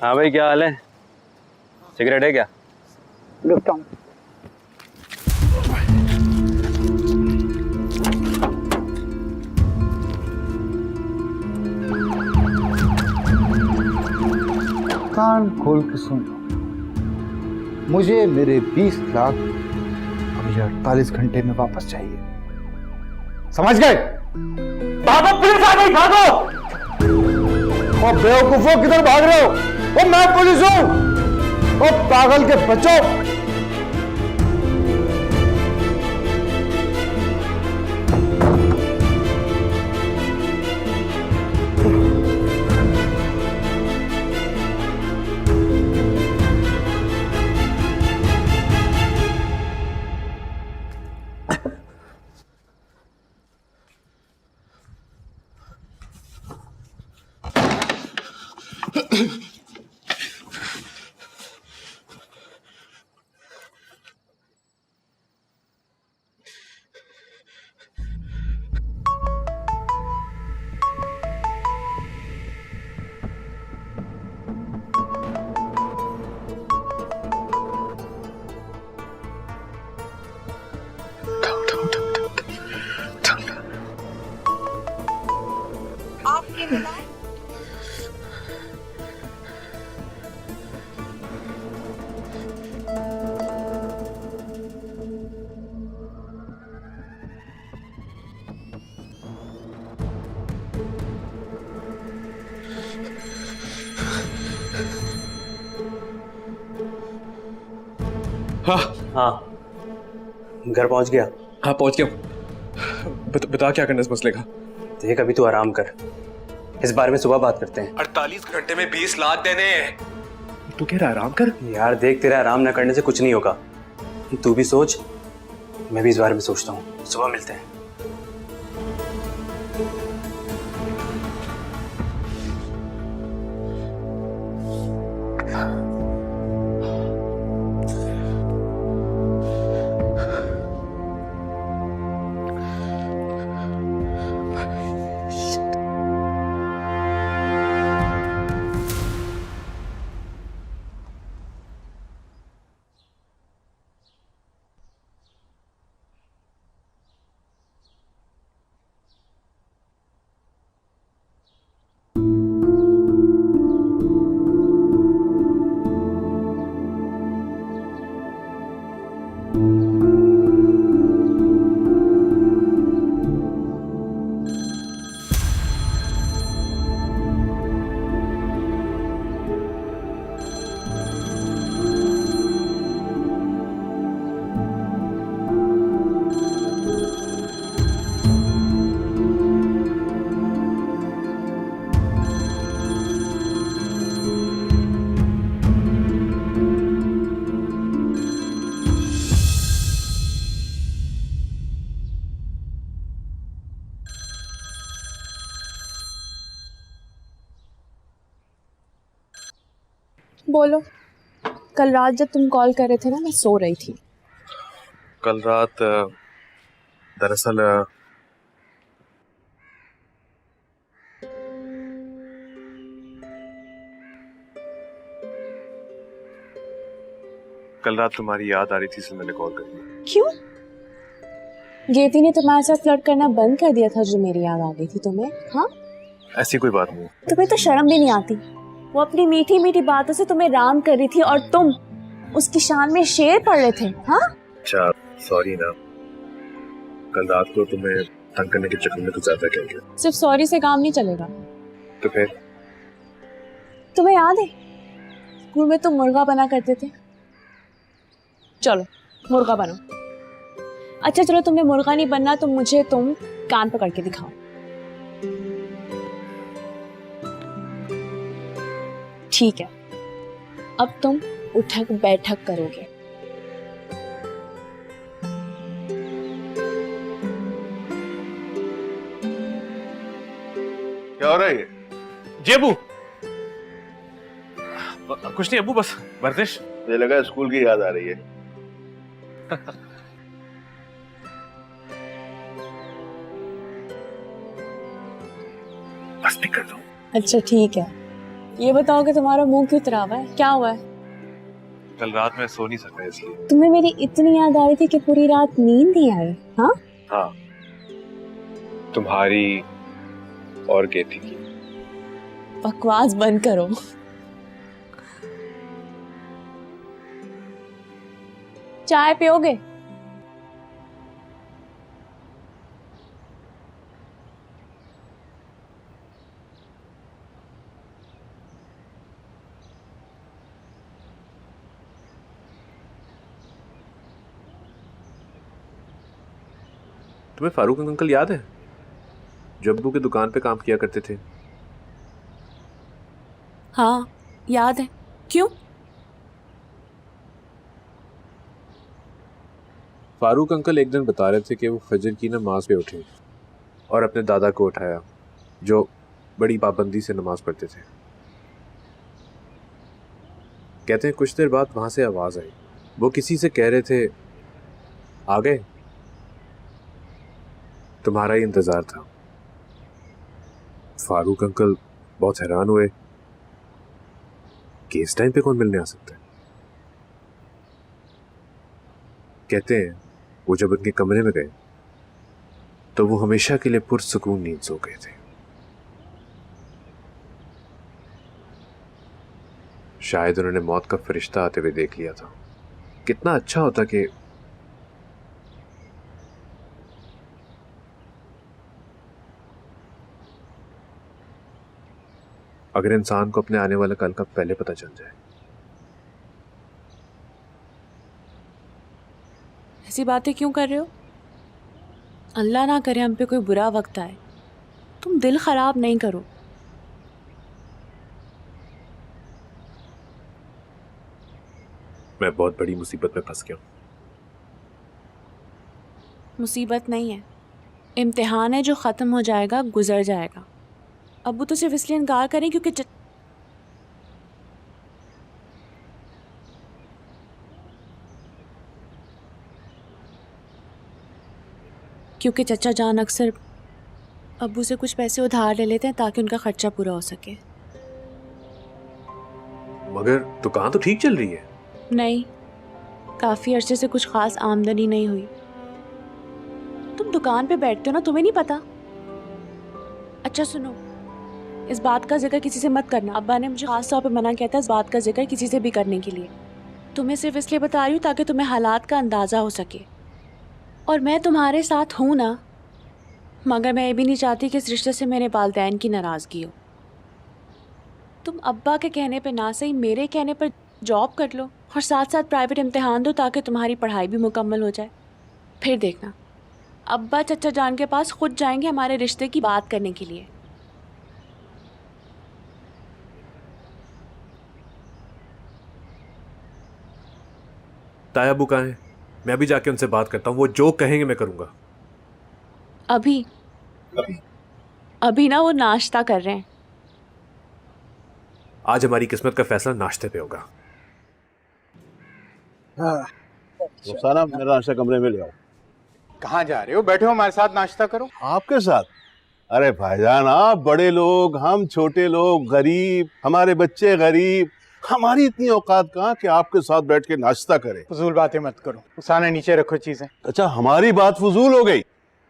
हाँ भाई, क्या हाल है? सिगरेट है क्या? Lift on. कान खोल के सुन लो, मुझे मेरे 20 लाख अभी 48 घंटे में वापस चाहिए। समझ गए? भागो, पुलिस आ गई, भागो! और बेवकूफों किधर भाग रहे हो? ओ मैं पुलिस हूं। ओ पागल के बच्चों! आपके बुलाए। हाँ हाँ, घर पहुंच गया? हाँ पहुंच गया। बता क्या करना है इस मसले का? देख, अभी तू आराम कर, इस बारे में सुबह बात करते हैं। 48 घंटे में 20 लाख देने हैं। तू कह रहा है आराम कर? यार देख, तेरा आराम न करने से कुछ नहीं होगा। तू भी सोच, मैं भी इस बारे में सोचता हूँ। सुबह मिलते हैं। बोलो, कल रात जब तुम कॉल कर रहे थे ना, मैं सो रही थी। कल रात दरअसल कल रात तुम्हारी याद आ रही थी, इसलिए मैंने कॉल कर दिया। क्यों? गेती ने तुम्हारे साथ फ्लर्ट करना बंद कर दिया था जो मेरी याद आ गई थी तुम्हें? हाँ, ऐसी कोई बात नहीं। तुम्हें तो शर्म भी नहीं आती। वो अपनी मीठी मीठी बातों से तुम्हें राम कर रही थी और तुम उसकी शान में शेर पढ़ रहे थे। हाँ, अच्छा सॉरी ना, कल रात को तुम्हें तंग करने के चक्कर में कुछ ज्यादा कह गया। सिर्फ सॉरी से काम नहीं चलेगा। तो फिर? तुम्हें याद है स्कूल में तुम मुर्गा बना करते थे? चलो मुर्गा बनो। अच्छा चलो, तुम्हें मुर्गा नहीं बनना तो मुझे तुम कान पकड़ के दिखाओ। ठीक है, अब तुम उठक बैठक करोगे। क्या हो रहा है ये? जी अबू, कुछ नहीं अबू, बस वर्जिश। मुझे लगा स्कूल की याद आ रही है। बस निकल दो। अच्छा ठीक है, ये बताओ कि तुम्हारा मुंह क्यों उतरा हुआ है, क्या हुआ है? कल रात में सो नहीं सका इसलिए। तुम्हें मेरी इतनी याद आ रही थी कि पूरी रात नींद नहीं आई? हाँ हाँ, तुम्हारी और केती की। बकवास बंद करो। चाय पियोगे? तुम्हें फारूक अंकल याद है जो अब्बू की दुकान पे काम किया करते थे? हाँ याद है। क्यों? फारूक अंकल एक दिन बता रहे थे कि वो फजर की नमाज पे उठे और अपने दादा को उठाया जो बड़ी पाबंदी से नमाज पढ़ते थे। कहते हैं कुछ देर बाद वहां से आवाज आई, वो किसी से कह रहे थे आ गए, तुम्हारा ही इंतजार था। फारूक अंकल बहुत हैरान हुए कि इस टाइम पे कौन मिलने आ सकता है। कहते हैं वो जब उनके कमरे में गए तो वो हमेशा के लिए पुरसुकून नींद सो गए थे। शायद उन्होंने मौत का फरिश्ता आते हुए देख लिया था। कितना अच्छा होता कि अगर इंसान को अपने आने वाला कल का पहले पता चल जाए। ऐसी बातें क्यों कर रहे हो? अल्लाह ना करे हम पे कोई बुरा वक्त आए। तुम दिल खराब नहीं करो। मैं बहुत बड़ी मुसीबत में फंस गया हूं। मुसीबत नहीं है, इम्तिहान है जो ख़त्म हो जाएगा, गुजर जाएगा। अब्बू तो सिर्फ इसलिए इनकार करें क्योंकि चचा जान अक्सर अब्बू से कुछ पैसे उधार ले लेते हैं ताकि उनका खर्चा पूरा हो सके। मगर दुकान तो ठीक चल रही है। नहीं, काफ़ी अरसे से कुछ खास आमदनी नहीं हुई। तुम दुकान पे बैठते हो ना, तुम्हें नहीं पता? अच्छा सुनो, इस बात का जिक्र किसी से मत करना। अब्बा ने मुझे खास तौर पे मना किया था इस बात का जिक्र किसी से भी करने के लिए। तुम्हें सिर्फ इसलिए बता रही हूँ ताकि तुम्हें हालात का अंदाज़ा हो सके। और मैं तुम्हारे साथ हूँ ना, मगर मैं ये भी नहीं चाहती कि इस रिश्ते से मेरे वालिदैन की नाराज़गी हो। तुम अब्बा के कहने पे ना सही मेरे कहने पर जॉब कर लो और साथ साथ प्राइवेट इम्तिहान दो ताकि तुम्हारी पढ़ाई भी मुकम्मल हो जाए। फिर देखना, अब्बा चचा जान के पास खुद जाएंगे हमारे रिश्ते की बात करने के लिए। ताया अब्बू कहाँ हैं? मैं अभी जाके उनसे बात करता हूँ, वो जो कहेंगे मैं करूँगा। अभी ना वो नाश्ता कर रहे हैं। आज हमारी किस्मत का फैसला नाश्ते पे होगा। रुखसाना मेरा नाश्ता कमरे में ले आओ। कहाँ जा रहे हो? बैठो हमारे साथ नाश्ता करो। आपके साथ? अरे भाईजान, आप बड़े लोग, हम छोटे लोग, गरीब, हमारे बच्चे गरीब, हमारी इतनी औकात कहाँ कि आपके साथ बैठ के नाश्ता करें। फजूल बातें मत करो। उसाना नीचे रखो चीजें। अच्छा, हमारी बात फजूल हो गई।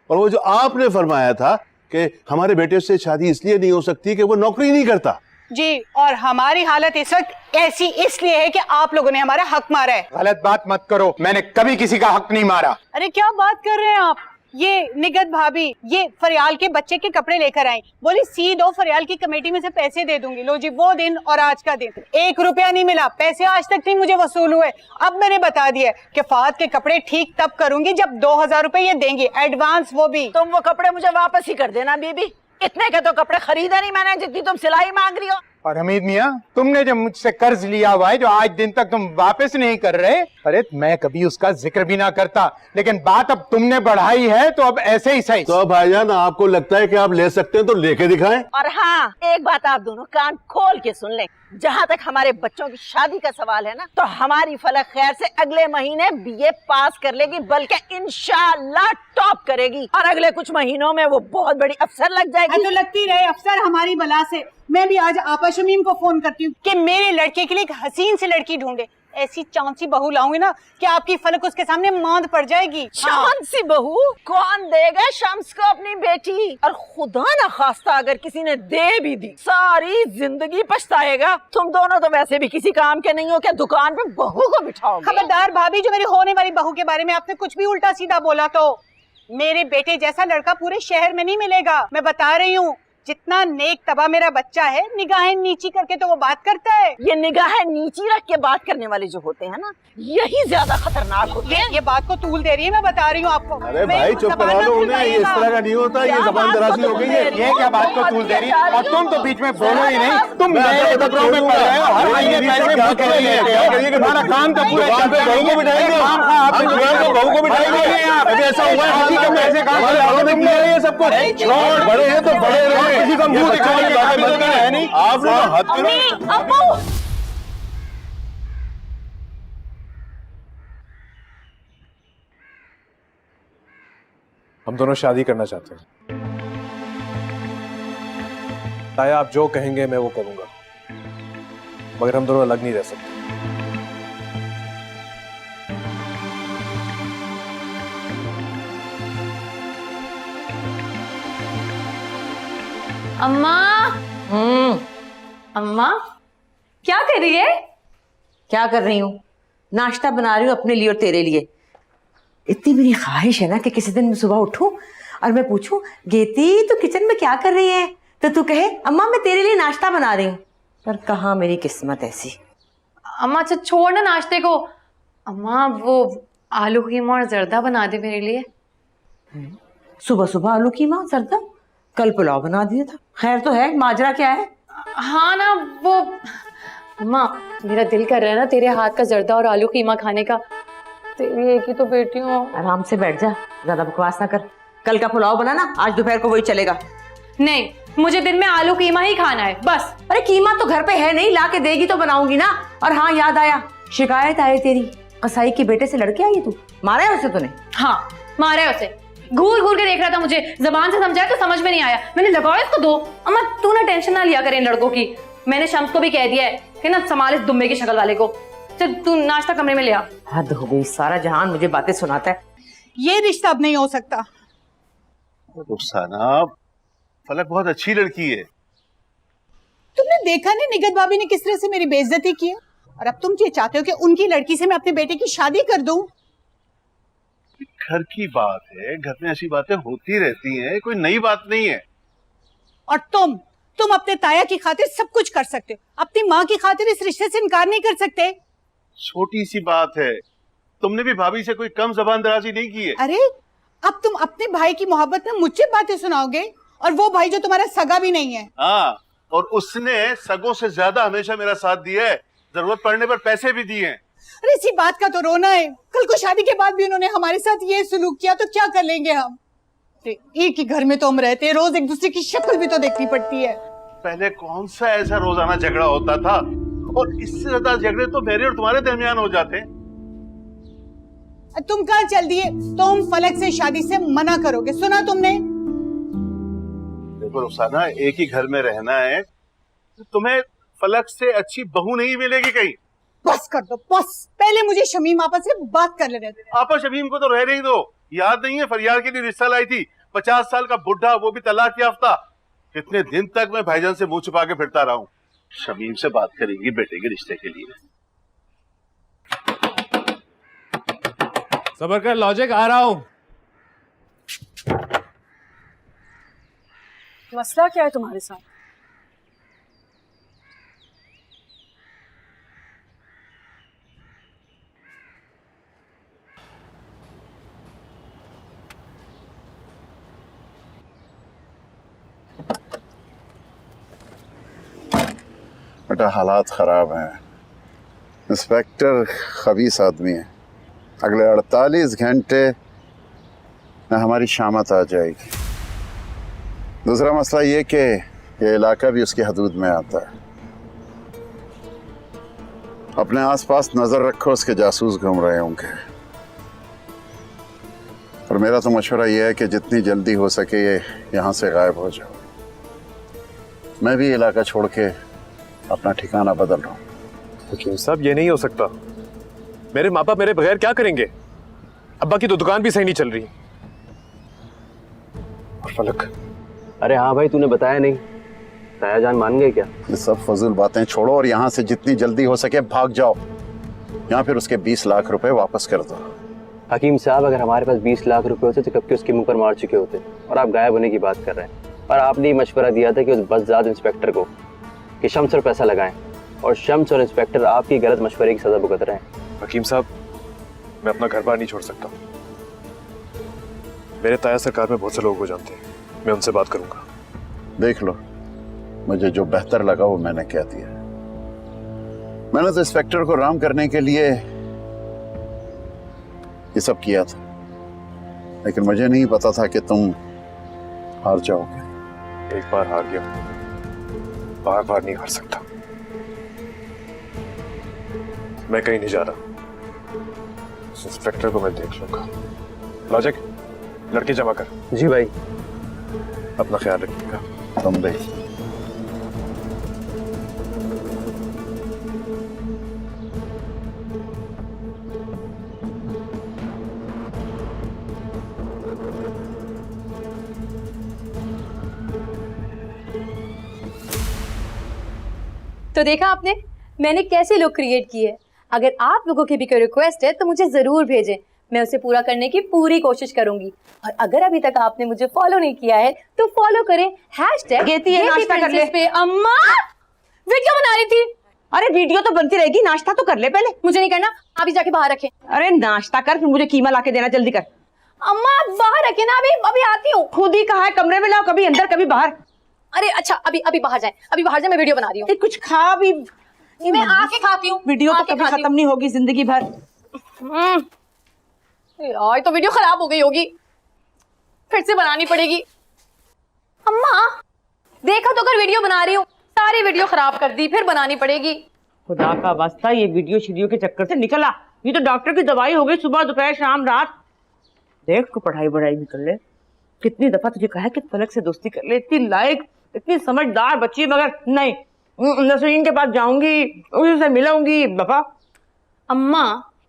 और वो जो आपने फरमाया था कि हमारे बेटे से शादी इसलिए नहीं हो सकती कि वो नौकरी नहीं करता। जी, और हमारी हालत इस वक्त ऐसी इसलिए है कि आप लोगों ने हमारा हक मारा है। गलत बात मत करो, मैंने कभी किसी का हक नहीं मारा। अरे क्या बात कर रहे हैं आप? ये निगत भाभी ये फरियाल के बच्चे के कपड़े लेकर आई, बोली सी दो, फरियाल की कमेटी में से पैसे दे दूंगी। लो जी, वो दिन और आज का दिन 1 रुपया नहीं मिला, पैसे आज तक नहीं मुझे वसूल हुए। अब मैंने बता दिया कि फात के कपड़े ठीक तब करूंगी जब 2000 रुपए ये देंगी एडवांस, वो भी। तुम वो कपड़े मुझे वापस ही कर देना बीबी। इतने के तो कपड़े खरीदे नहीं मैंने जितनी तुम सिलाई मांग रही हो। और हमीद मियाँ, तुमने जब मुझसे कर्ज लिया हुआ है जो आज दिन तक तुम वापस नहीं कर रहे, अरे मैं कभी उसका जिक्र भी ना करता, लेकिन बात अब तुमने बढ़ाई है तो अब ऐसे ही सही। तो भाईजान, आपको लगता है कि आप ले सकते हैं तो लेके दिखाएं। और हाँ, एक बात आप दोनों कान खोल के सुन ले, जहाँ तक हमारे बच्चों की शादी का सवाल है ना, तो हमारी फलक खैर से अगले महीने बीए पास कर लेगी, बल्कि इंशाल्लाह टॉप करेगी, और अगले कुछ महीनों में वो बहुत बड़ी अफसर लग जाएगी। तो लगती रहे अफसर हमारी बला से। मैं भी आज आपा शमीम को फोन करती हूँ कि मेरे लड़के के लिए एक हसीन सी लड़की ढूंढे। ऐसी चांद सी बहू लाऊंगी ना कि आपकी फलक उसके सामने मांद पड़ जाएगी। चांद सी बहू कौन देगा शम्स को अपनी बेटी? और खुदा ना खास्ता अगर किसी ने दे भी दी, सारी जिंदगी पछताएगा। तुम दोनों तो वैसे भी किसी काम के नहीं हो, क्या दुकान पे बहू को बिठाओगे? खबरदार भाभी, जो मेरी होने वाली बहू के बारे में आपने कुछ भी उल्टा सीधा बोला तो मेरे बेटे जैसा लड़का पूरे शहर में नहीं मिलेगा। मैं बता रही हूँ, जितना नेक तबा मेरा बच्चा है, निगाहें नीची करके तो वो बात करता है। ये निगाहें नीची रख के बात करने वाले जो होते हैं ना, यही ज्यादा खतरनाक होते हैं। ये बात को तूल दे रही है, मैं बता रही हूँ आपको। अरे भाई चुप करा लो उन्हें, ये इस तरह का नहीं होता, ये जबान दराजी हो गई है। ये क्या बात को तूल दे रही? और तुम तो बीच में बोलो ही नहीं, तुम मेरे टकराव में पड़ रहे हो। हर महीने पैसे मुझसे लेते हो, तुम्हारा काम तो पूरे दुकान पे बहू को बिठाएंगे, हम दुकान पे बहू को बिठाएंगे। अभी ऐसा हुआ है किसी का पैसे कहाँ से लाओ, में किया ये सब कुछ। छोड़, बड़े हैं तो बड़े रहे, किसी का मुंह दिखाने की बातें बंद करना है नहीं। आप लोग हद करो। अम्मू हम दोनों शादी करना चाहते हैं। ताया आप जो कहेंगे मैं वो करूंगा, मगर हम दोनों अलग नहीं रह सकते। अम्मा, अम्मा क्या कर रही है? क्या कर रही हूँ? नाश्ता बना रही हूँ अपने लिए और तेरे लिए। इतनी मेरी ख्वाहिश है ना कि किसी दिन मैं सुबह उठूं और मैं पूछूं, गेती तू किचन में क्या कर रही है, तो तू कहे अम्मा मैं तेरे लिए नाश्ता बना रही हूँ। पर कहाँ मेरी किस्मत ऐसी। अम्मा अच्छा छोड़ ना नाश्ते को। अम्मा वो आलू कीमा और जर्दा बना दे मेरे लिए। सुबह सुबह आलू कीमा और जर्दा? कल पुलाव बना दिया था। खैर तो है, माजरा क्या है? हाँ ना वो अम्मा, मेरा दिल कर रहा है ना तेरे हाथ का जर्दा और आलू कीमा खाने का। तेरी एक ही तो बेटी हूँ। आराम से बैठ जा, ज्यादा बकवास ना कर। कल का पुलाव बनाना, आज दोपहर को वही चलेगा। नहीं, मुझे दिन में आलू कीमा ही खाना है बस। अरे कीमा तो घर पे है नहीं, ला के देगी तो बनाऊंगी ना। और हाँ याद आया, शिकायत आई तेरी, कसाई के बेटे से लड़के आई तू, मारा है उसे तूने? हाँ मारा है उसे, घूर घूर के देख रहा था मुझे, जबान से समझाया तो समझ में नहीं आया, मैंने लगाया इसको दो। अम्मा तू ना टेंशन ना लिया कर इन लड़कों की, मैंने शम्स को भी कह दिया है कि ना संभाल इस दुम्बे की शक्ल वाले को। चल तू नाश्ता कमरे में ले आ। हद हो गई, सारा जहान मुझे बातें सुनाता है। ये रिश्ता अब नहीं हो सकता। रुखसाना, फलक बहुत अच्छी लड़की है। तुमने देखा नहीं निगत भाभी ने किस तरह से मेरी बेइज्जती की है, और अब तुम ये चाहते हो कि उनकी लड़की से मैं अपने बेटे की शादी कर दूं? घर की बात है, घर में ऐसी बातें होती रहती हैं, कोई नई बात नहीं है। और तुम अपने ताया की खातिर सब कुछ कर सकते हो, अपनी माँ की खातिर इस रिश्ते से इनकार नहीं कर सकते। छोटी सी बात है, तुमने भी भाभी से कोई कम जबान दराजी नहीं की है। अरे अब तुम अपने भाई की मोहब्बत में मुझसे बातें सुनाओगे, और वो भाई जो तुम्हारा सगा भी नहीं है। हाँ, और उसने सगों से ज्यादा हमेशा मेरा साथ दिया है, जरूरत पड़ने पर पैसे भी दिए हैं। अरे इसी बात का तो रोना है, कल को शादी के बाद भी उन्होंने हमारे साथ ये सुलूक किया तो क्या कर लेंगे हम? एक ही घर में तो हम रहते हैं, रोज एक दूसरे की शक्ल भी तो देखनी पड़ती है। पहले कौन सा ऐसा रोजाना झगड़ा होता था, और इससे ज्यादा झगड़े तो मेरे और तुम्हारे दरमियान हो जाते। तुम कहाँ चल दिए? तुम फलक से शादी से मना करोगे, सुना तुमने? देखो रुखसाना, एक ही घर में रहना है, तुम्हें फलक से अच्छी बहू नहीं मिलेगी कहीं। बस कर दो बस, पहले मुझे शमीम आपस से बात कर लेने दो। आपा शमीम को तो रह नहीं दो। याद नहीं है फरियाल के लिए रिश्ता लाई थी, 50 साल का बुढ़ा, वो भी तलाक याफ्ता। कितने दिन तक मैं भाईजान से मुंह छुपा के फिरता रहा हूँ। शमीम से बात करेंगी बेटे के रिश्ते के लिए। सबर कर लॉजिक, आ रहा हूं। मसला क्या है तुम्हारे साथ? बेटा हालात खराब हैं, इंस्पेक्टर खबीस आदमी है, अगले 48 घंटे में हमारी शामत आ जाएगी। दूसरा मसला ये कि ये इलाका भी उसकी हदूद में आता है। अपने आसपास नजर रखो, उसके जासूस घूम रहे होंगे। और मेरा तो मशवरा यह है कि जितनी जल्दी हो सके ये यहाँ से गायब हो जाओ। मैं भी इलाका छोड़ के अपना ठिकाना बदल रहा हूँ। वकील साहब, ये नहीं हो सकता। मेरे माँ बाप मेरे बगैर क्या करेंगे? अब्बा की तो दुकान भी सही नहीं चल रही। और फलक, अरे हाँ भाई, तूने बताया नहीं। ताया जान मान गए क्या? ये सब फजूल बातें छोड़ो और यहाँ से जितनी जल्दी हो सके भाग जाओ, या फिर उसके 20 लाख रुपए वापस कर दो। हकीम साहब, अगर हमारे पास 20 लाख रुपए होते तो कब के उसके मुंह पर मार चुके होते। और आप गायब होने की बात कर रहे हैं। और आपने मशवरा दिया था कि उस बज़दाद इंस्पेक्टर को कि शम्स पर पैसा लगाएं, और शम्स और इंस्पेक्टर आपकी गलत मशवरे की सजा भुगत रहे हैं। हकीम साहब, मैं अपना घर बार नहीं छोड़ सकता। मेरे ताया सरकार में बहुत से लोग हो जानते हैं, मैं उनसे बात करूंगा। देख लो, मुझे जो बेहतर लगा वो मैंने कह दिया। मैंने तो इंस्पेक्टर को राम करने के लिए ये सब किया था, लेकिन मुझे नहीं पता था कि तुम हार जाओगे। एक बार हार गया, बार बार नहीं हार सकता। मैं कहीं नहीं जा रहा। उस इंस्पेक्टर को मैं देख लूंगा। लॉजिक, लड़के जमा कर। जी भाई। अपना ख्याल रखिएगा। तुम देख। तो देखा आपने मैंने कैसे लुक क्रिएट की है। अगर आप लोगों की भी कोई रिक्वेस्ट है तो मुझे जरूर भेजें, मैं उसे पूरा करने की पूरी कोशिश करूंगी। और अगर अभी तक आपने मुझे फॉलो नहीं किया है तो फॉलो करें #GeetiPrincess पे। अम्मा वीडियो बना रही थी। अरे वीडियो तो बनती रहेगी, नाश्ता तो कर ले पहले। मुझे नहीं करना, आप ही जाके बाहर रखें। अरे नाश्ता कर, फिर मुझे कीमा ला के देना, जल्दी कर। अम्मा आप बाहर रखें ना, अभी अभी आती हूँ। खुद ही कहा है कमरे में लाओ, कभी अंदर कभी बाहर। अरे अच्छा, अभी अभी बाहर जाए, अभी बाहर जाए, मैं वीडियो बना रही हूँ। कुछ खा भी, मैं आके खाती हूँ। वीडियो तो कभी खत्म नहीं होगी जिंदगी भर। यार तो वीडियो खराब हो गई होगी, फिर से बनानी पड़ेगी। अम्मा देखा तो कर वीडियो बना रही हूँ, सारी वीडियो खराब कर दी, फिर बनानी पड़ेगी। खुदा का वास्ता, ये वीडियो शीडियो के चक्कर से निकला। ये तो डॉक्टर की दवाई हो गई, सुबह दोपहर शाम रात। देख को पढ़ाई बढ़ाई भी कर ले। कितनी दफा तुझे कहा है कि फलक से दोस्ती कर ले, इतनी लायक इतनी समझदार बच्ची, मगर नहीं। नसरीन के पास जाऊंगी, उससे मिलूंगी। बाबा अम्मा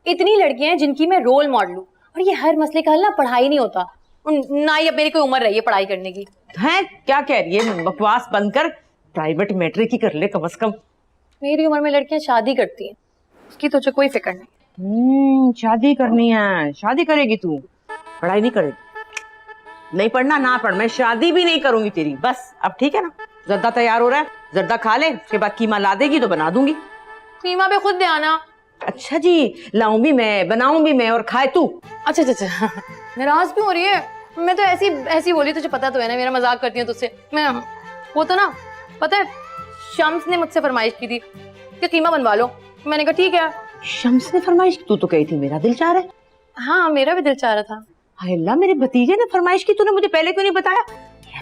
इतनी लड़कियां हैं जिनकी मैं रोल मॉडल हूँ, और ये हर मसले का हल ना पढ़ाई नहीं होता, ना ही अब मेरी कोई उम्र रही है पढ़ाई करने की। है क्या कह रही है? बकवास बंद कर, प्राइवेट मैट्रिक ही कर ले कम से कम। मेरी उम्र में लड़कियां शादी करती हैं, उसकी तुझे कोई फिक्र नहीं। शादी करनी है, शादी करेगी तू, पढ़ाई नहीं करेगी। नहीं पढ़ना ना पढ़, मैं शादी भी नहीं करूंगी तेरी, बस। अब ठीक है ना? जर्दा तैयार हो रहा है, जर्दा खा ले, उसके बाद कीमा ला देगी तो बना दूंगी। कीमा पे खुद दे आना। अच्छा जी, लाऊं भी मैं, बनाऊं भी मैं, और खाए तू। अच्छा अच्छा अच्छा, नाराज भी हो रही है? मैं तो ऐसी ऐसी बोली, तुझे पता तो है ना, मेरा मजाक करती हूँ तुझसे मैं। वो तो ना पता है, शम्स ने मुझसे फरमाइश की थी कि कीमा बनवा लो। मैंने कहा ठीक है। शम्स ने फरमाइश की? तू तो कही थी मेरा दिल चाह रहा है। हाँ मेरा भी दिल चाह रहा था। हाय अल्लाह, मेरे भतीजे ने फरमाइश की, तूने मुझे पहले क्यों नहीं बताया?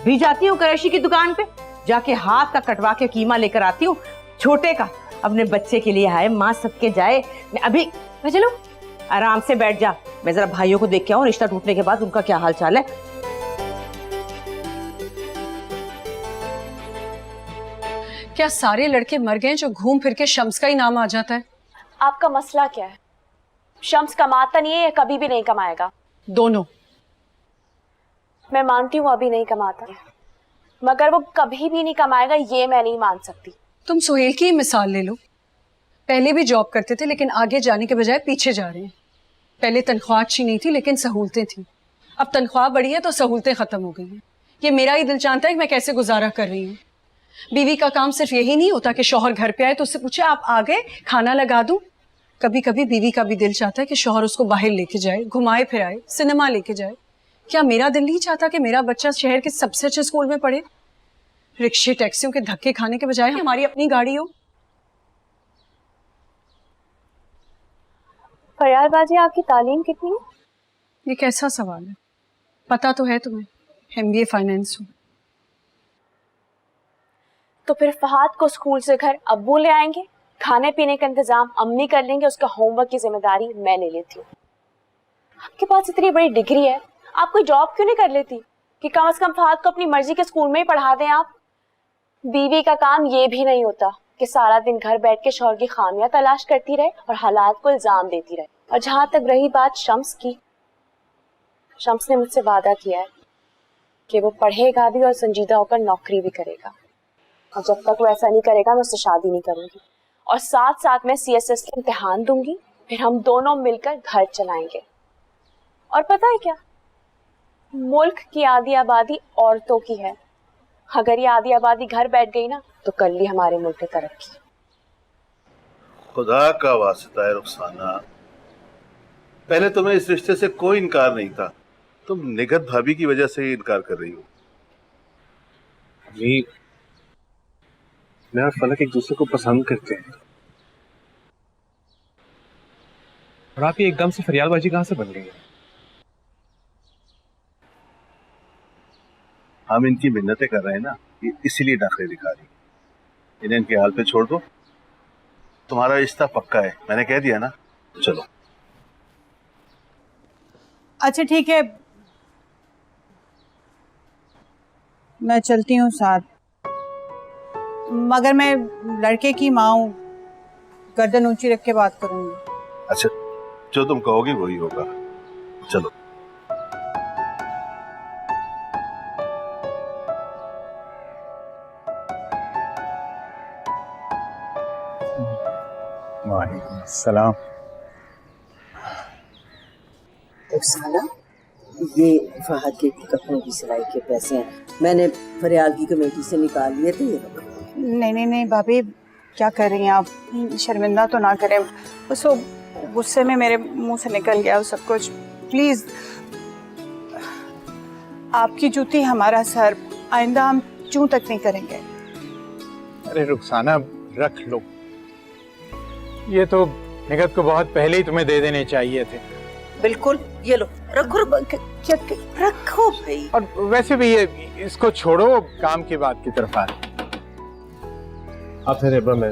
अभी जाती हूँ कुरैशी की दुकान पे, जाके हाथ का कटवा के कीमा लेकर आती हूँ, छोटे का, अपने बच्चे के लिए। हाय माँ सबके जाए। मैं अभी, मैं चलूं? आराम से बैठ जा, मैं जरा भाइयों को देख के आऊं, रिश्ता टूटने के बाद उनका क्या हाल चाल है। क्या सारे लड़के मर गए जो घूम फिर के शम्स का ही नाम आ जाता है? आपका मसला क्या है? शम्स कमाता नहीं है या कभी भी नहीं कमाएगा? दोनों। मैं मानती हूँ अभी नहीं कमाता, मगर वो कभी भी नहीं कमाएगा ये मैं नहीं मान सकती। तुम सुहेल की ही मिसाल ले लो। पहले भी जॉब करते थे लेकिन आगे जाने के बजाय पीछे जा रहे हैं। पहले तनख्वाह अच्छी नहीं थी लेकिन सहूलतें थी, अब तनख्वाह बढ़ी है तो सहूलतें खत्म हो गई हैं। ये मेरा ही दिल जानता है कि मैं कैसे गुजारा कर रही हूँ। बीवी का काम सिर्फ यही नहीं होता कि शौहर घर पे आए तो उससे पूछे आप आ गए, खाना लगा दूं। कभी कभी बीवी का भी दिल चाहता है कि शौहर उसको बाहर लेके जाए, घुमाए फिराए, सिनेमा लेके जाए। क्या मेरा दिल नहीं चाहता कि मेरा बच्चा शहर के सबसे अच्छे स्कूल में पढ़े, रिक्शे टैक्सियों के धक्के खाने के बजाय हमारी अपनी गाड़ी हो? फरियाल बाजी आपकी तालीम कितनी है? ये कैसा सवाल है? पता तो है तुम्हें, MBA फाइनेंस हूँ। तो फिर फहाद को स्कूल से घर अब्बू ले आएंगे खाने पीने का इंतजाम अम्मी कर लेंगे, उसका होमवर्क की जिम्मेदारी मैं ले लेती हूँ। आपके पास इतनी बड़ी डिग्री है, आप कोई जॉब क्यों नहीं कर लेती कि कम से कम फहद को अपनी मर्जी के स्कूल में ही पढ़ा दें आप। बीवी का काम ये भी नहीं होता कि सारा दिन घर बैठ के शौहर की खामियां तलाश करती रहे और हालात को इल्जाम देती रहे। और जहां तक रही बात शम्स की, शम्स ने मुझसे वादा किया है कि वो पढ़ेगा भी और संजीदा होकर नौकरी भी करेगा, और जब तक वो ऐसा नहीं करेगा मैं उससे शादी नहीं करूंगी। और साथ साथ मैं CSS के इम्तिहान दूंगी, फिर हम दोनों मिलकर घर चलाएंगे। और पता है क्या, मुल्क की आधी आबादी औरतों की है। अगर ये आधी आबादी घर बैठ गई ना तो कल ही हमारे मुल्क की तरक्की। खुदा का वास्ता है रुखसाना, पहले तुम्हें इस रिश्ते से कोई इनकार नहीं था, तुम निगत भाभी की वजह से ही इनकार कर रही हो। अम्मी, मैं और फलक एक दूसरे को पसंद करते हैं, और आप ये एकदम से फरियालबाजी कहाँ से बन गई है? हम इनकी मिन्नतें कर रहे हैं ना, ये इसीलिए नखरे दिखा रही। इन्हें इनके हाल पे छोड़ दो, तुम्हारा रिश्ता पक्का है, मैंने कह दिया ना। चलो अच्छा ठीक है, मैं चलती हूँ साथ, मगर मैं लड़के की माँ हूँ, गर्दन ऊंची रख के बात करूंगी। अच्छा, जो तुम कहोगी वही होगा। चलो वालेकुम सलाम। रुखसाना, ये फहद के कपड़ों की सिलाई के पैसे हैं, मैंने फरियाल की कमेटी से निकाल लिए थे। ये नहीं नहीं नहीं भाभी, क्या कर रही हैं आप, शर्मिंदा तो ना करें, बस वो गुस्से में मेरे मुंह से निकल गया वो सब कुछ। प्लीज, आपकी जूती हमारा सर, आइंदा हम चूं तक नहीं करेंगे। अरे रुखसाना रख लो, ये तो निगत को बहुत पहले ही तुम्हें दे देने चाहिए थे। बिल्कुल, ये लो रखो रखो भाई। और वैसे भी ये इसको छोड़ो, काम की बात की तरफ आ रहे। आप फिर अब्बा, मैं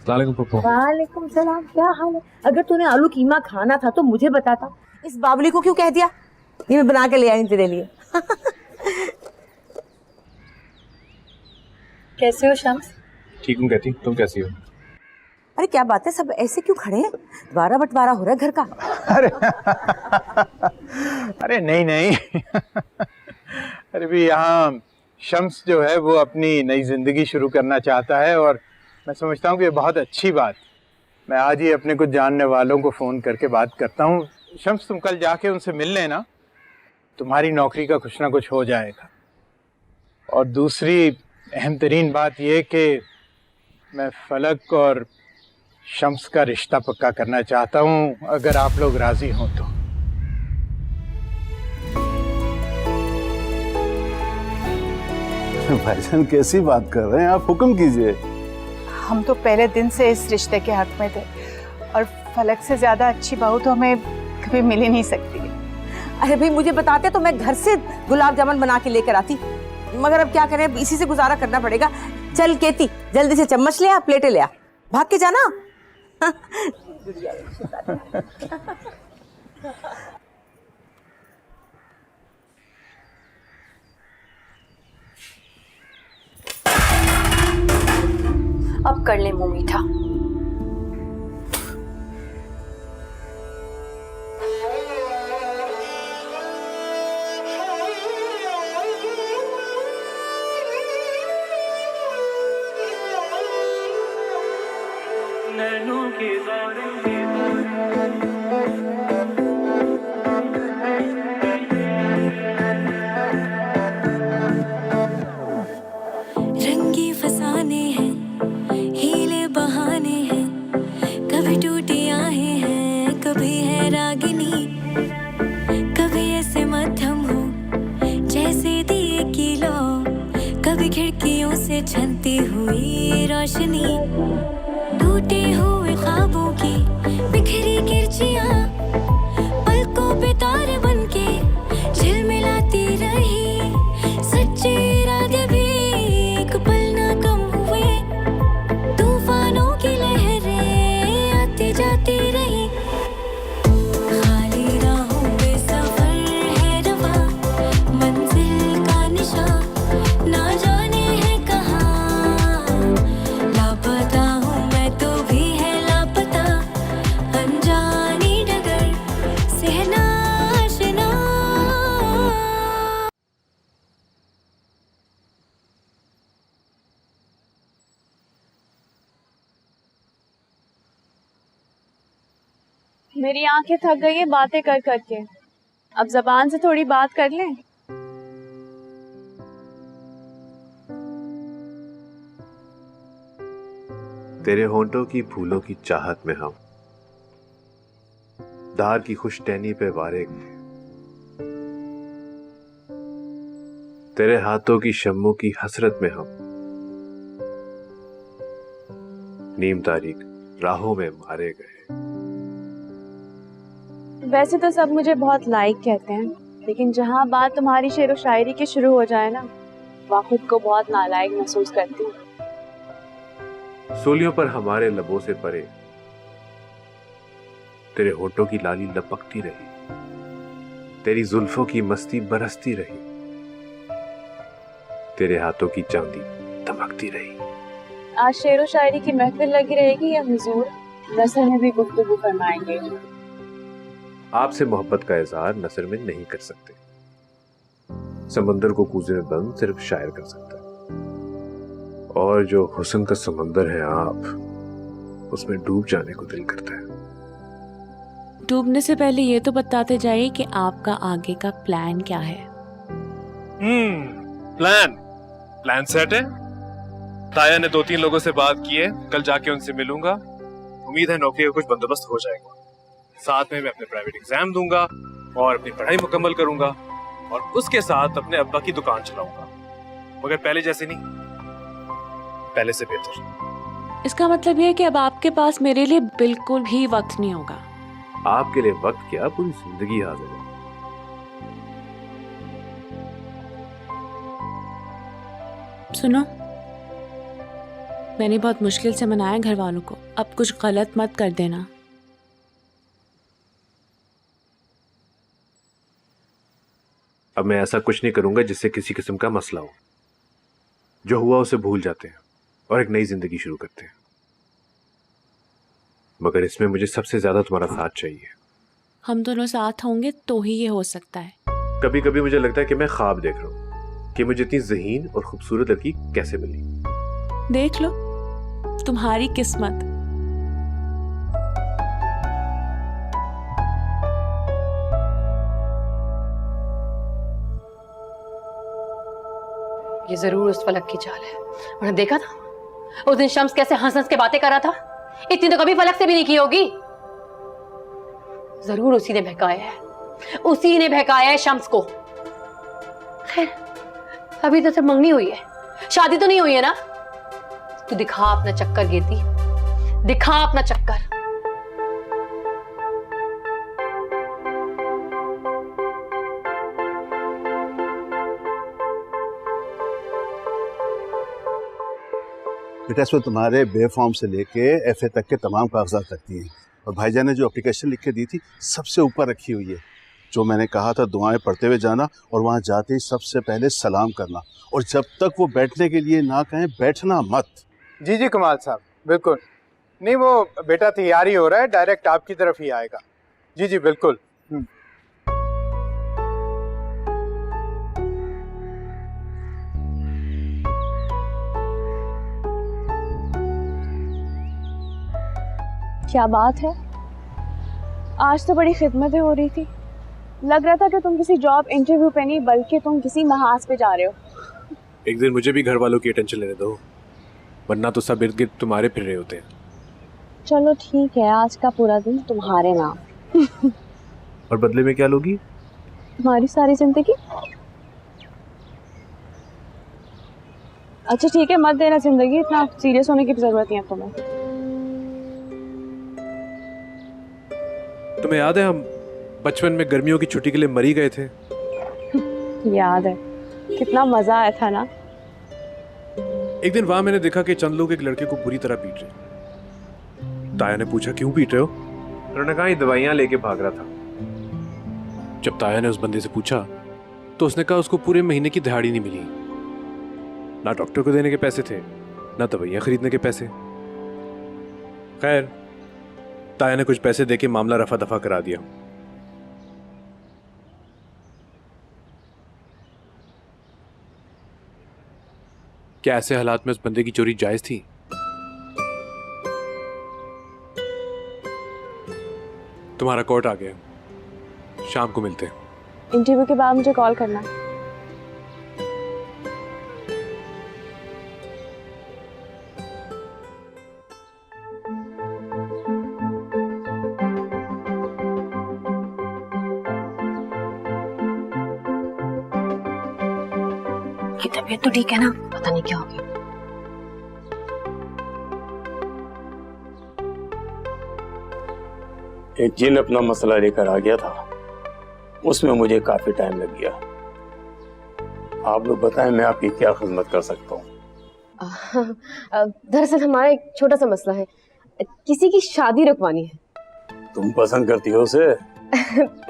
वालेकुम सलाम, क्या हाल है? अगर तूने आलू कीमा खाना था तो मुझे बताता, इस बाबली को क्यों कह दिया? ये मैं बना के ले आई तेरे लिए। कैसे हो शम्स? ठीक हूँ कहती, तुम कैसी हो? अरे क्या बात है, सब ऐसे क्यों खड़े हैं? द्वारा बंटवारा हो रहा है घर का? अरे नहीं नहीं। अरे भी यहाँ शम्स जो है वो अपनी नई जिंदगी शुरू करना चाहता है, और मैं समझता हूँ कि ये बहुत अच्छी बात। मैं आज ही अपने कुछ जानने वालों को फ़ोन करके बात करता हूँ। शम्स, तुम कल जाके उनसे मिल लेना, तुम्हारी नौकरी का कुछ ना कुछ हो जाएगा। और दूसरी अहम तरीन बात यह कि मैं फलक और शम्स का रिश्ता पक्का करना चाहता हूँ, अगर आप लोग राजी हों तो। भाईजान कैसी बात कर रहे हैं आप, हुक्म कीजिए। हम तो पहले दिन से इस रिश्ते के हक में थे, और फलक से ज्यादा अच्छी बहू तो हमें कभी मिल ही नहीं सकती। अरे भाई, मुझे बताते तो मैं घर से गुलाब जामुन बना के लेकर आती, मगर अब क्या करें, इसी से गुजारा करना पड़ेगा। चल केती, जल्दी से चम्मच ले आ, प्लेटें ले आ, भाग के जाना। अब कर ले मुंह मीठा। रंगी फसाने हैं, हीले बहाने हैं, कभी टूटी आहें हैं, कभी है रागिनी, कभी ऐसे मध्यम हो जैसे दिए की लो, कभी खिड़कियों से छनती हुई रोशनी, टूटे हुए ख्वाबों की बिखरी किरचियां, पलकों पे तारे बनके मेरी आंखें थक गई है बातें कर करके, अब जबान से थोड़ी बात कर लें। तेरे होंठों की फूलों की चाहत में हम, दार की खुश टहनी पे वारे, तेरे हाथों की शम्मों की हसरत में हम, नीम तारीख राहों में मारे गए। वैसे तो सब मुझे बहुत लाइक कहते हैं, लेकिन जहाँ बात तुम्हारी शेर व शायरी की शुरू हो जाए ना, वहाँ खुद को बहुत नालायक महसूस करती हूँ। सोलियों पर हमारे लबों से परे तेरे होठों की लाली लपकती रही, तेरी जुल्फों की मस्ती बरसती रही, तेरे हाथों की चांदी दमकती रही। आज शेर व शायरी की महफिल लगी रहेगी या हुजूर नसर में भी गुफ्तगू फरमाएंगे? आपसे मोहब्बत का इजहार नसर में नहीं कर सकते। समंदर को कूजे में बंद सिर्फ शायर कर सकता है, और जो हुस्न का समंदर है आप, उसमें डूब जाने को दिल करता है। डूबने से पहले ये तो बताते जाइए कि आपका आगे का प्लान क्या है? प्लान सेट है। ताया ने 2-3 लोगों से बात की है, कल जाके उनसे मिलूंगा। उम्मीद है नौकरी का कुछ बंदोबस्त हो जाएगा। साथ में मैं अपने प्राइवेट एग्जाम दूंगा और अपनी पढ़ाई मुकम्मल करूंगा, और उसके साथ अपने अब्बा की दुकान चलाऊंगा, मगर पहले जैसे नहीं, पहले से बेहतर। इसका मतलब ये है कि अब आपके पास मेरे लिए बिल्कुल भी वक्त नहीं होगा। आपके लिए वक्त क्या, पूरी जिंदगी हाजिर है। सुनो, मैंने बहुत मुश्किल से मनाया घर वालों को, अब कुछ गलत मत कर देना। अब मैं ऐसा कुछ नहीं करूंगा जिससे किसी किस्म का मसला हो। जो हुआ उसे भूल जाते हैं और एक नई जिंदगी शुरू करते हैं, मगर इसमें मुझे सबसे ज्यादा तुम्हारा साथ चाहिए। हम दोनों साथ होंगे तो ही ये हो सकता है। कभी कभी मुझे लगता है कि मैं ख्वाब देख रहा हूँ कि मुझे इतनी ज़हीन और खूबसूरत लड़की कैसे मिली। देख लो, तुम्हारी किस्मत। ये जरूर उस फलक की चाल है। उन्होंने देखा था उस दिन शम्स कैसे हंस हंस के बातें कर रहा था, इतनी तो कभी फलक से भी नहीं की होगी। जरूर उसी ने बहकाया है, उसी ने बहकाया है शम्स को। खैर, अभी तो सिर्फ मंगनी हुई है, शादी तो नहीं हुई है ना। तू दिखा अपना चक्कर गिरती, दिखा अपना चक्कर। बेटा इसमें तुम्हारे बे फॉर्म से लेके एफए तक के तमाम कागजात रखती हैं, और भाईजान ने जो एप्लीकेशन लिख के दी थी सबसे ऊपर रखी हुई है। जो मैंने कहा था दुआएं पढ़ते हुए जाना, और वहाँ जाते ही सबसे पहले सलाम करना, और जब तक वो बैठने के लिए ना कहें बैठना मत। जी जी कमाल साहब, बिल्कुल नहीं, वो बेटा तैयार ही हो रहा है, डायरेक्ट आपकी तरफ ही आएगा। जी जी बिल्कुल। क्या बात है, आज तो बड़ी खिदमतें हो रही थी। लग रहा था कि तुम किसी जॉब इंटरव्यू पे नहीं बल्कि तुम किसी महाज पे जा रहे हो। एक दिन मुझे भी घर वालों की अटेंशन लेने दो, वरना तो सब इर्द गिर्द तुम्हारे फिर रहे होते हैं। चलो ठीक है, आज का पूरा दिन तुम्हारे नाम। और बदले में क्या लोगी? तुम्हारी सारी जिंदगी। अच्छा ठीक है, मत देना जिंदगी, इतना सीरियस होने की जरूरत नहीं है तुम्हें। तुम्हें याद है हम बचपन में गर्मियों की छुट्टी के लिए मरी गए थे? याद है, कितना मजा आया था ना। एक दिन वहां मैंने देखा कि चंद लोग एक लड़के को बुरी तरह पीट रहे। ताया ने पूछा क्यों पीट रहे हो? उन्होंने कहा ये दवाइयां लेके भाग रहा था। जब ताया ने उस बंदे से पूछा तो उसने कहा उसको पूरे महीने की दिहाड़ी नहीं मिली, ना डॉक्टर को देने के पैसे थे, ना दवाइयां खरीदने के पैसे। खैर, ताया ने कुछ पैसे देके मामला रफा दफा करा दिया। क्या ऐसे हालात में उस बंदे की चोरी जायज थी? तुम्हारा कोर्ट आ गया, शाम को मिलते हैं। इंटरव्यू के बाद मुझे कॉल करना। की तबीयत तो ठीक है ना? पता नहीं क्या हो गया। एक जिन अपना मसला लेकर आ गया था, उसमें मुझे काफी टाइम लग गया। आप लोग बताएं मैं आपकी क्या खिदमत कर सकता हूँ? दरअसल हमारा एक छोटा सा मसला है, किसी की शादी रुकवानी है। तुम पसंद करती हो उसे?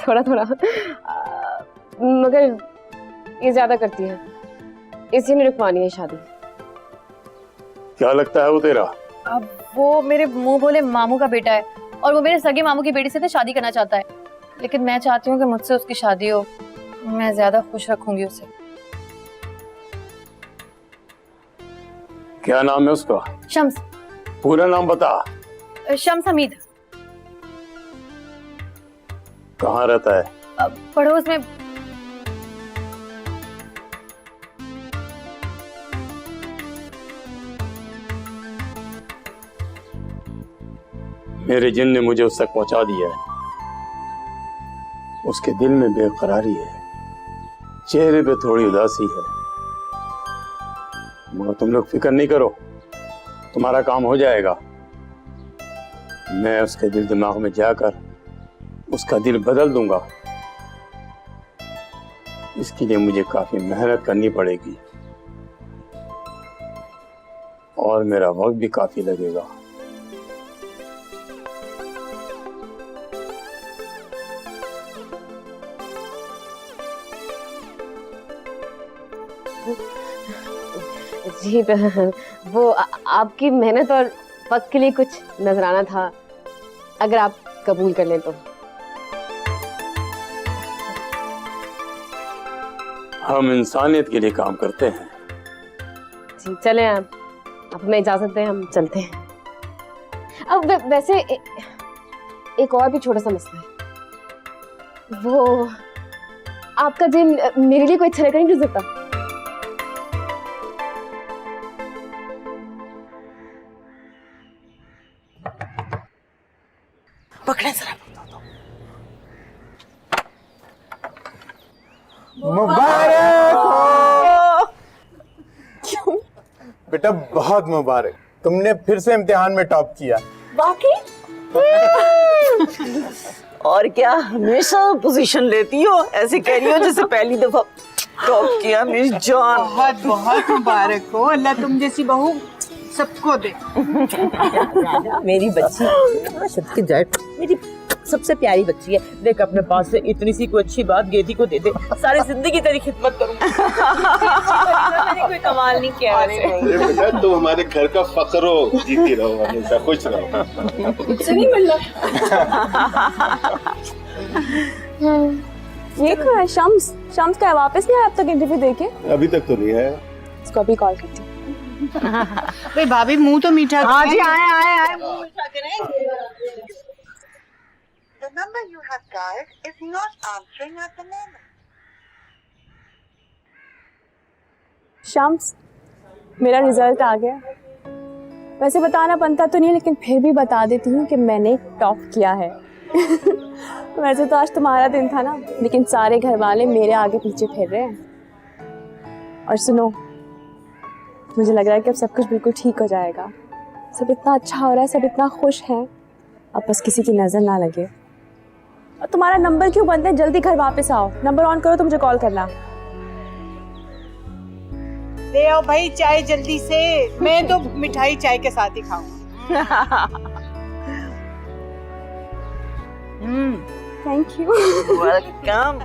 थोड़ा थोड़ा, मगर ये ज्यादा करती है, इसी ने रुकवानी है शादी। क्या लगता है वो तेरा? अब वो मेरे मुंह बोले मामू का बेटा है और वो मेरे सगे मामू की बेटी से शादी करना चाहता है, लेकिन मैं चाहती हूँ कि मुझसे उसकी शादी हो, मैं ज्यादा खुश रखूंगी उसे। क्या नाम है उसका? शम्स। पूरा नाम बता। शम्स हमीद। कहाँ रहता है? पड़ोस में। मेरे जिन ने मुझे उस तक पहुंचा दिया है। उसके दिल में बेकरारी है, चेहरे पे थोड़ी उदासी है, मगर तुम लोग फिक्र नहीं करो, तुम्हारा काम हो जाएगा। मैं उसके दिल दिमाग में जाकर उसका दिल बदल दूंगा। इसके लिए मुझे काफी मेहनत करनी पड़ेगी और मेरा वक्त भी काफी लगेगा। जी वो आपकी मेहनत और वक्त के लिए कुछ नजराना था, अगर आप कबूल कर लें तो। हम इंसानियत के लिए काम करते हैं। जी चलें, आप हमें इजाजत दें, हम चलते हैं। अब वैसे एक और भी छोटा सा मसला है, वो आपका जिन मेरे लिए कोई अच्छा लड़का नहीं ढूंढ सकता? पकड़े जरा। मुबारक हो। क्यों? बेटा बहुत मुबारक, तुमने फिर से इम्तिहान में टॉप किया। बाकी और क्या, हमेशा पोजीशन लेती हो, ऐसे कह रही हो जैसे पहली दफा टॉप किया। मेरी जान बहुत बहुत मुबारक हो, अल्लाह तुम जैसी बहू सबको दे। मेरी बच्ची सबकी जाट, मेरी सबसे प्यारी बच्ची है। देख अपने पास से इतनी सी कोई अच्छी बात गेती को दे दे, सारी जिंदगी तेरी खिदमत करूंगी। मैंने कोई कमाल नहीं किया। अरे बेटा तुम हमारे घर का फख्र हो, जीती रहो, हमेशा खुश रहो। मुझसे नहीं मिलना। ये कौन है? शम्स। शम्स का है, वापस नहीं आया अब तक इंटरव्यू देके? अभी तक तो नहीं है। इसको अभी कॉल करती हूँ। भाई भाभी मुंह तो मीठा। हाँ जी, आए आए आए। The number you have dialed is not answering at the moment. Shams, मेरा रिजल्ट आ गया। वैसे बताना बनता तो नहीं, लेकिन फिर भी बता देती हूँ कि मैंने टॉप किया है। वैसे तो आज तुम्हारा दिन था ना, लेकिन सारे घर वाले मेरे आगे पीछे फिर रहे हैं। और सुनो, मुझे लग रहा है कि अब सब कुछ बिल्कुल ठीक हो जाएगा। सब इतना अच्छा हो रहा है, सब इतना खुश हैं, अब बस किसी की नज़र ना लगे। और तुम्हारा नंबर क्यों बंद है? जल्दी घर वापस आओ, नंबर ऑन करो तो मुझे कॉल करना। ले आओ भाई चाय जल्दी से, मैं तो मिठाई चाय के साथ ही खाऊं। Thank you. वेलकम।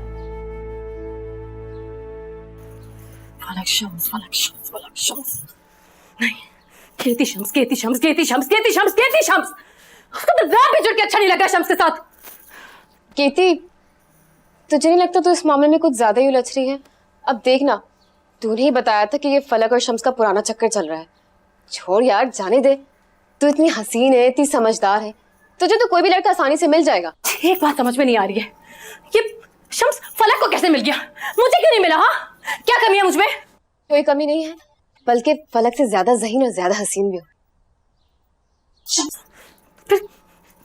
नहीं, केती शम्स, केती शम्स, केती शम्स, केती शम्स, केती शम्स। उसको तो ज़रा भी जुड़ के अच्छा नहीं लगा शम्स के साथ। केती, तुझे नहीं लगता तू इस मामले में कुछ ज्यादा ही उलझ रही है? अब देखना, तूने ही बताया था कि ये फलक और शम्स का पुराना चक्कर चल रहा है। छोड़ यार, जाने दे। तू इतनी हसीन है, इतनी समझदार है, तुझे तो कोई भी लड़का आसानी से मिल जाएगा। एक बात समझ में नहीं आ रही है, ये शम्स फलक को कैसे मिल गया, मुझे क्यों नहीं मिला? हाँ, क्या कमी है मुझमें? कोई कमी नहीं है, बल्कि फलक से ज्यादा ज़हीन और ज्यादा हसीन भी हो। फिर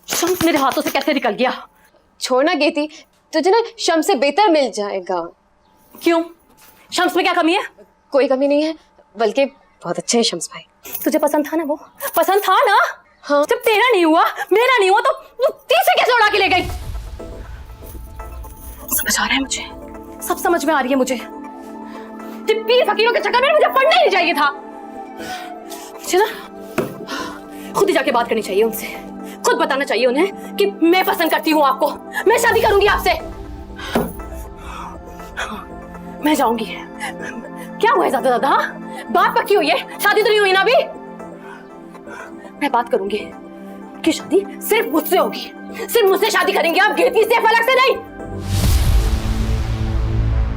शम्स मेरे हाथों से कैसे निकल गया? छोड़ना गेती, तुझे ना शम्स से बेहतर मिल जाएगा। क्यों? शम्स में क्या कमी है? कोई कमी नहीं है, बल्कि बहुत अच्छे हैं शम्स भाई। तुझे पसंद था ना वो? पसंद था ना? हाँ। जब तेरा नहीं हुआ, मेरा नहीं हुआ, तो वो तीसरे कैसे उड़ा के ले गई? समझ आ रहा है मुझे, सब समझ में आ रही है मुझे। ये पीर फकीरों के चक्कर में मुझे पढ़ना ही नहीं चाहिए था। मुझे ना खुद ही जाके बात करनी चाहिए उनसे, खुद बताना चाहिए उन्हें कि मैं पसंद करती हूँ आपको, मैं शादी करूंगी आपसे। मैं जाऊंगी। क्या हुआ है ज्यादा ज्यादा? हाँ, बात पक्की हुई है, शादी तो नहीं हुई ना अभी। मैं बात करूंगी कि शादी सिर्फ मुझसे होगी, सिर्फ मुझसे शादी करेंगे आप, गेती से, फलक से नहीं।